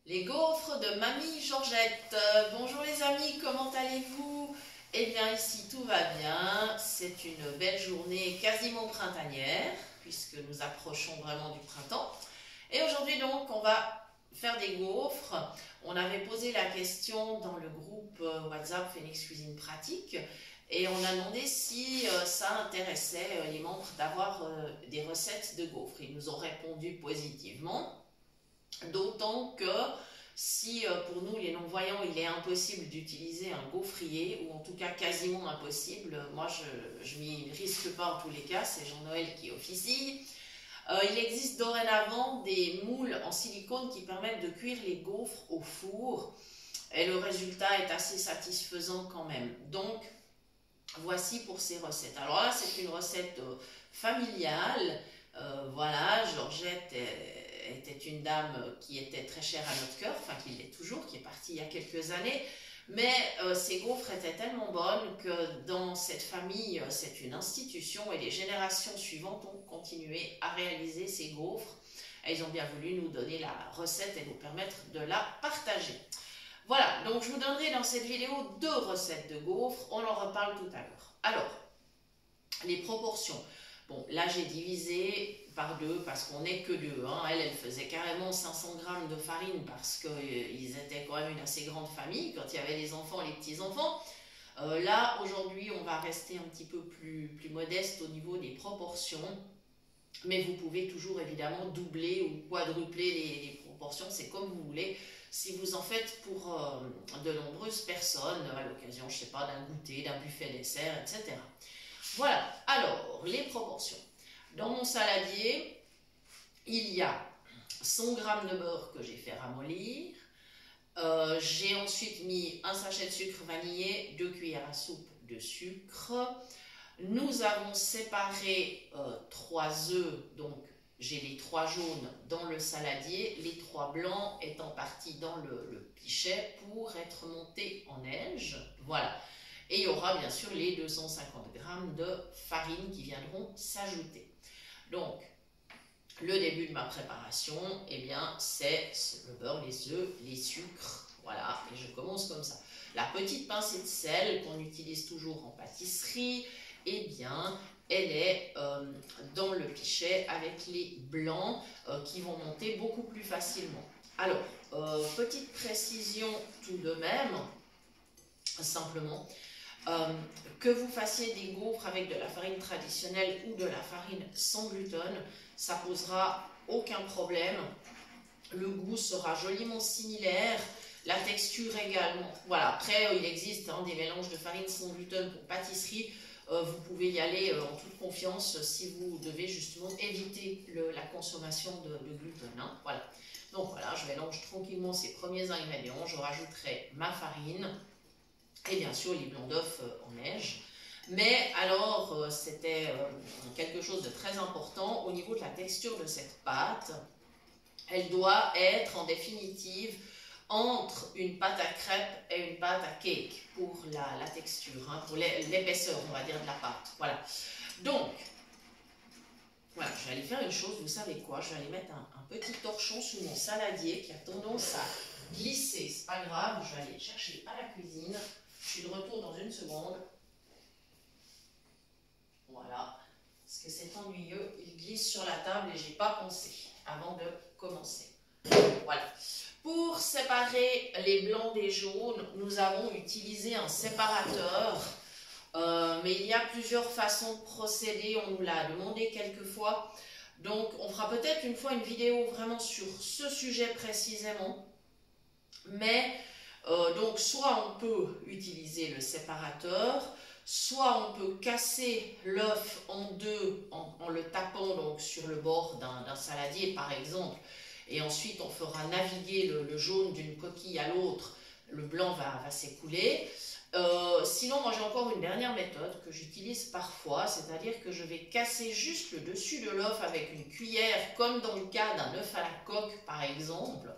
Les gaufres de Mamie Georgette. Bonjour les amis, comment allez-vous? Eh bien ici tout va bien, c'est une belle journée quasiment printanière puisque nous approchons vraiment du printemps. Et aujourd'hui donc on va faire des gaufres. On avait posé la question dans le groupe WhatsApp Phoenix Cuisine Pratique et on a demandé si ça intéressait les membres d'avoir des recettes de gaufres. Ils nous ont répondu positivement. D'autant que si pour nous les non-voyants il est impossible d'utiliser un gaufrier, ou en tout cas quasiment impossible, moi je m'y risque pas en tous les cas, c'est Jean-Noël qui officie. Il existe dorénavant des moules en silicone qui permettent de cuire les gaufres au four et le résultat est assez satisfaisant quand même. Donc voici pour ces recettes. Alors là c'est une recette familiale. Voilà, Georgette était une dame qui était très chère à notre cœur, enfin qui l'est toujours, qui est partie il y a quelques années, mais ces gaufres étaient tellement bonnes que dans cette famille, c'est une institution et les générations suivantes ont continué à réaliser ces gaufres. Et ils ont bien voulu nous donner la recette et nous permettre de la partager. Voilà, donc je vous donnerai dans cette vidéo 2 recettes de gaufres, on en reparle tout à l'heure. Alors, les proportions. Bon, là j'ai divisé par 2 parce qu'on n'est que 2. Hein. Elle faisait carrément 500 grammes de farine parce qu'ils étaient quand même une assez grande famille quand il y avait les enfants et les petits-enfants. Là, aujourd'hui, on va rester un petit peu plus modeste au niveau des proportions. Mais vous pouvez toujours évidemment doubler ou quadrupler les proportions, c'est comme vous voulez. Si vous en faites pour de nombreuses personnes, à l'occasion, je ne sais pas, d'un goûter, d'un buffet dessert, etc. Voilà, alors les proportions. Dans mon saladier, il y a 100 g de beurre que j'ai fait ramollir. J'ai ensuite mis un sachet de sucre vanillé, 2 cuillères à soupe de sucre. Nous avons séparé 3 œufs, donc j'ai les 3 jaunes dans le saladier, les 3 blancs étant partis dans le pichet pour être montés en neige. Voilà. Et il y aura bien sûr les 250 g de farine qui viendront s'ajouter. Donc, le début de ma préparation, eh bien, c'est le beurre, les œufs, les sucres. Voilà, et je commence comme ça. La petite pincée de sel qu'on utilise toujours en pâtisserie, eh bien, elle est dans le pichet avec les blancs qui vont monter beaucoup plus facilement. Alors, petite précision tout de même, simplement, que vous fassiez des gaufres avec de la farine traditionnelle ou de la farine sans gluten, ça posera aucun problème. Le goût sera joliment similaire, la texture également. Voilà, après il existe des mélanges de farine sans gluten pour pâtisserie. Vous pouvez y aller en toute confiance si vous devez justement éviter la consommation de gluten. Hein. Voilà. Donc voilà, je mélange tranquillement ces premiers ingrédients. Je rajouterai ma farine et bien sûr les blancs d'œufs en neige. Mais alors, c'était quelque chose de très important au niveau de la texture de cette pâte. Elle doit être en définitive entre une pâte à crêpes et une pâte à cake pour la texture, hein, pour l'épaisseur, on va dire, de la pâte. Voilà. Donc, voilà, je vais aller faire une chose, vous savez quoi? Je vais aller mettre un petit torchon sous mon saladier qui a tendance à glisser. C'est pas grave, je vais aller chercher à la cuisine. Je suis de retour dans une seconde. Voilà, parce que c'est ennuyeux, il glisse sur la table et j'ai pas pensé avant de commencer. Voilà. Pour séparer les blancs des jaunes, nous avons utilisé un séparateur, mais il y a plusieurs façons de procéder, on nous l'a demandé quelquefois. Donc on fera peut-être une fois une vidéo vraiment sur ce sujet précisément, mais donc soit on peut utiliser le séparateur, soit on peut casser l'œuf en deux en le tapant donc sur le bord d'un saladier par exemple, et ensuite on fera naviguer le jaune d'une coquille à l'autre, le blanc va s'écouler. Sinon moi j'ai encore une dernière méthode que j'utilise parfois, c'est-à-dire que je vais casser juste le dessus de l'œuf avec une cuillère, comme dans le cas d'un œuf à la coque par exemple.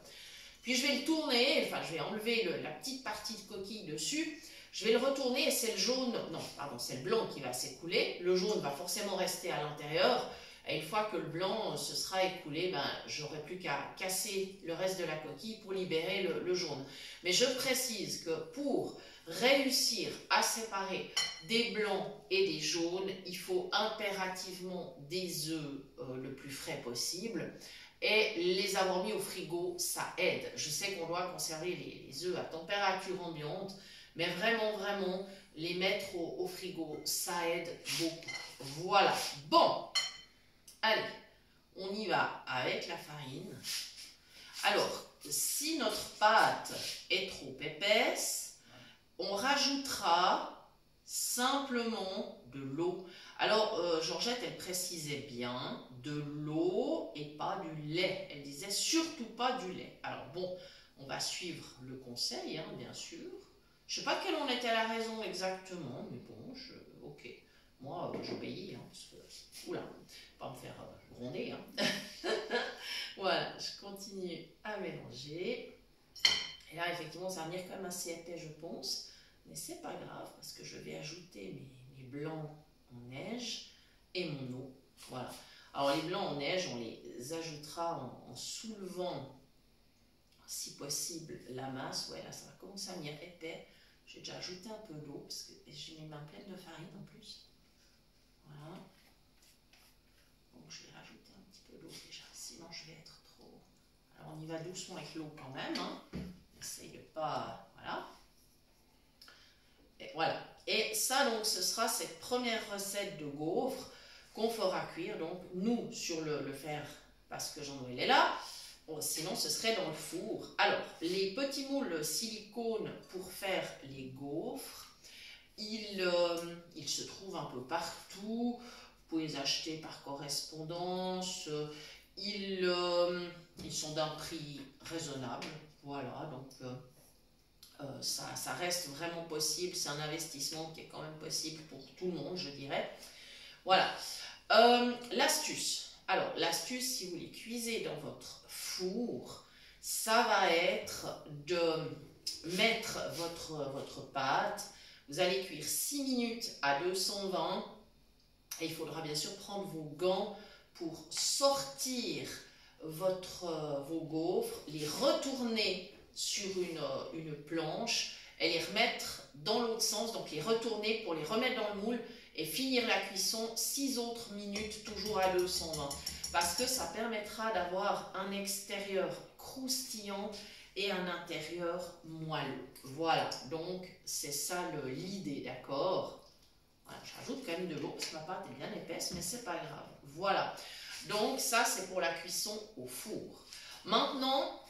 Puis je vais le tourner, enfin je vais enlever la petite partie de coquille dessus, je vais le retourner et c'est le jaune, non pardon, c'est le blanc qui va s'écouler, le jaune va forcément rester à l'intérieur Et une fois que le blanc se sera écoulé, ben, j'aurai plus qu'à casser le reste de la coquille pour libérer le jaune. Mais je précise que pour réussir à séparer des blancs et des jaunes, il faut impérativement des œufs le plus frais possible. Et les avoir mis au frigo, ça aide. Je sais qu'on doit conserver les œufs à température ambiante, mais vraiment, les mettre au frigo, ça aide beaucoup. Voilà. Bon, allez, on y va avec la farine. Alors, si notre pâte est trop épaisse, on rajoutera simplement de l'eau. Alors, Georgette, elle précisait bien de l'eau et pas du lait. Elle disait surtout pas du lait. Alors bon, on va suivre le conseil, hein, bien sûr. Je ne sais pas quelle en était la raison exactement, mais bon, ok. Moi, j'obéis, hein, parce que, oula, pas me faire gronder. Hein. Voilà, je continue à mélanger. Et là, effectivement, ça va venir quand même assez épais, je pense. Mais c'est pas grave, parce que je vais ajouter mes blancs en neige et mon eau. Voilà. Alors, les blancs en neige, on les ajoutera en soulevant, si possible, la masse. Ouais, là, ça va commencer à venir épais. J'ai déjà ajouté un peu d'eau, parce que j'ai mes mains pleines de farine en plus. Voilà. Donc, je vais rajouter un petit peu d'eau déjà, sinon je vais être trop... Alors, on y va doucement avec l'eau quand même. Hein. Essaye de pas... Voilà. Et voilà. Et ça, donc, ce sera cette première recette de gaufres qu'on fera cuire, donc, nous, sur le fer, parce que Jean-Noël est là. Sinon, ce serait dans le four. Alors, les petits moules silicone pour faire les gaufres, ils se trouvent un peu partout. Vous pouvez les acheter par correspondance. Ils sont d'un prix raisonnable. Voilà, donc ça reste vraiment possible. C'est un investissement qui est quand même possible pour tout le monde, je dirais. Voilà. L'astuce. Alors, l'astuce, si vous les cuisez dans votre four, ça va être de mettre votre pâte. Vous allez cuire 6 minutes à 220 et il faudra bien sûr prendre vos gants pour sortir vos gaufres, les retourner sur une planche et les remettre dans l'autre sens, donc les retourner pour les remettre dans le moule et finir la cuisson 6 autres minutes, toujours à 220. Parce que ça permettra d'avoir un extérieur croustillant et un intérieur moelleux. Voilà, donc c'est ça l'idée, d'accord? Voilà, j'ajoute quand même de l'eau parce que ma pâte est bien épaisse, mais c'est pas grave. Voilà, donc ça c'est pour la cuisson au four. Maintenant,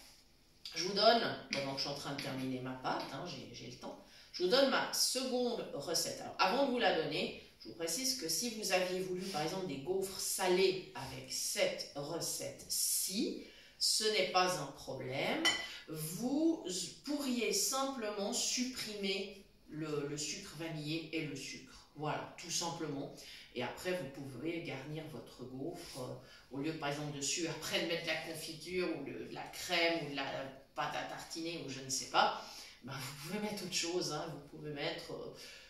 je vous donne, pendant que je suis en train de terminer ma pâte, hein, j'ai le temps, je vous donne ma seconde recette. Alors, avant de vous la donner, je vous précise que si vous aviez voulu, par exemple, des gaufres salées avec cette recette-ci, ce n'est pas un problème. Vous pourriez simplement supprimer le sucre vanillé et le sucre. Voilà, tout simplement. Et après, vous pouvez garnir votre gaufre, au lieu, par exemple, dessus, après de mettre la confiture ou de la crème ou de la pâte à tartiner ou je ne sais pas, ben, vous pouvez mettre autre chose. Hein. Vous pouvez mettre...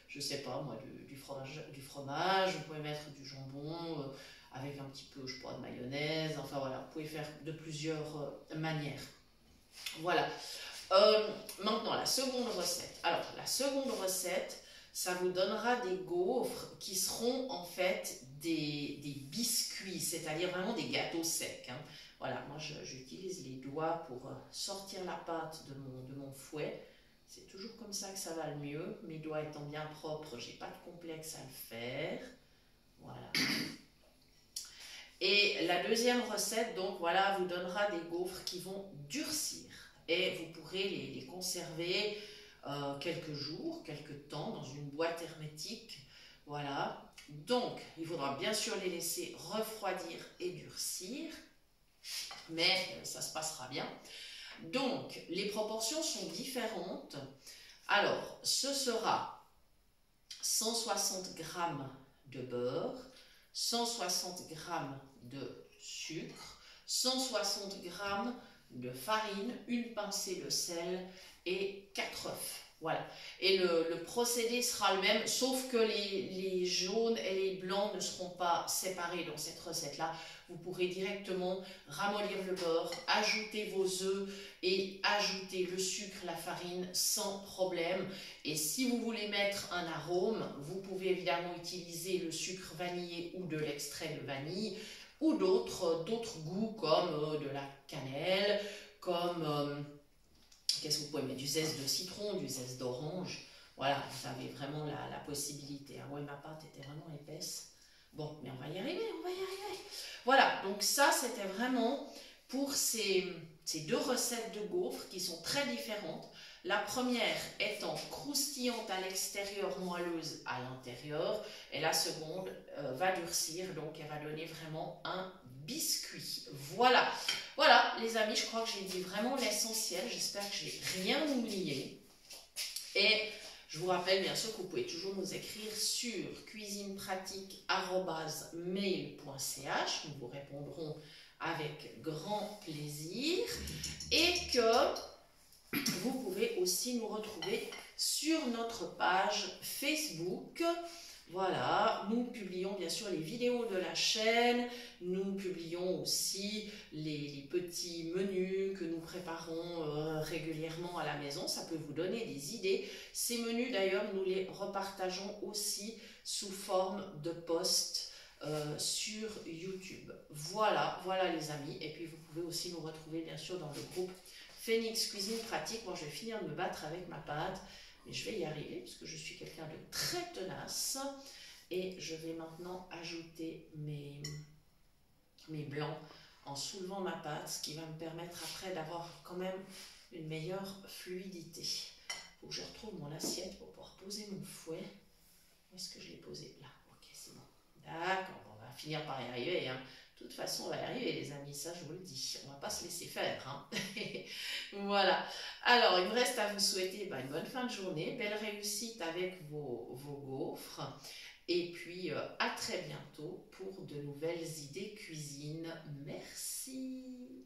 je sais pas moi, du fromage, vous pouvez mettre du jambon avec un petit peu, je sais pas, de mayonnaise, enfin voilà, vous pouvez faire de plusieurs manières. Voilà. Maintenant, la seconde recette. Alors, la seconde recette, ça vous donnera des gaufres qui seront en fait des biscuits, c'est-à-dire vraiment des gâteaux secs. Hein. Voilà, moi j'utilise les doigts pour sortir la pâte de mon fouet. C'est toujours comme ça que ça va le mieux. Mes doigts étant bien propres, j'ai pas de complexe à le faire. Voilà. Et la deuxième recette, donc voilà, vous donnera des gaufres qui vont durcir. Et vous pourrez les conserver quelques jours, quelques temps dans une boîte hermétique. Voilà. Donc, il faudra bien sûr les laisser refroidir et durcir. Mais ça se passera bien. Donc, les proportions sont différentes. Alors, ce sera 160 g de beurre, 160 g de sucre, 160 g de farine, une pincée de sel et 4 œufs. Voilà. Et le procédé sera le même, sauf que les jaunes et les blancs ne seront pas séparés dans cette recette-là. Vous pourrez directement ramollir le beurre, ajouter vos œufs et ajouter le sucre, la farine sans problème. Et si vous voulez mettre un arôme, vous pouvez évidemment utiliser le sucre vanillé ou de l'extrait de vanille ou d'autres goûts comme de la cannelle, comme... qu'est-ce que vous pouvez mettre? Du zeste de citron, du zeste d'orange. Voilà, vous avez vraiment la possibilité. Ah ouais, ma pâte était vraiment épaisse. Bon, mais on va y arriver, on va y arriver. Voilà, donc ça, c'était vraiment pour ces deux recettes de gaufres qui sont très différentes. La première étant croustillante à l'extérieur, moelleuse à l'intérieur. Et la seconde va durcir, donc elle va donner vraiment un biscuit. Voilà. Voilà, les amis, je crois que j'ai dit vraiment l'essentiel. J'espère que j'ai rien oublié. Et je vous rappelle bien sûr que vous pouvez toujours nous écrire sur cuisinepratique@mail.ch. Nous vous répondrons avec grand plaisir. Et que vous pouvez aussi nous retrouver sur notre page Facebook. Voilà, nous publions bien sûr les vidéos de la chaîne, nous publions aussi les petits menus que nous préparons régulièrement à la maison, ça peut vous donner des idées. Ces menus d'ailleurs, nous les repartageons aussi sous forme de posts sur YouTube. Voilà, voilà les amis, et puis vous pouvez aussi nous retrouver bien sûr dans le groupe Phoenix Cuisine Pratique. Moi je vais finir de me battre avec ma pâte. Mais je vais y arriver parce que je suis quelqu'un de très tenace. Et je vais maintenant ajouter mes blancs en soulevant ma pâte, ce qui va me permettre après d'avoir quand même une meilleure fluidité. Il faut que je retrouve mon assiette pour pouvoir poser mon fouet. Où est-ce que je l'ai posé? Là, ok, c'est bon. D'accord, on va finir par y arriver, hein. De toute façon, on va y arriver, les amis, ça je vous le dis. On ne va pas se laisser faire, hein. Voilà. Alors, il me reste à vous souhaiter une bonne fin de journée, belle réussite avec vos gaufres. Et puis, à très bientôt pour de nouvelles idées cuisine. Merci.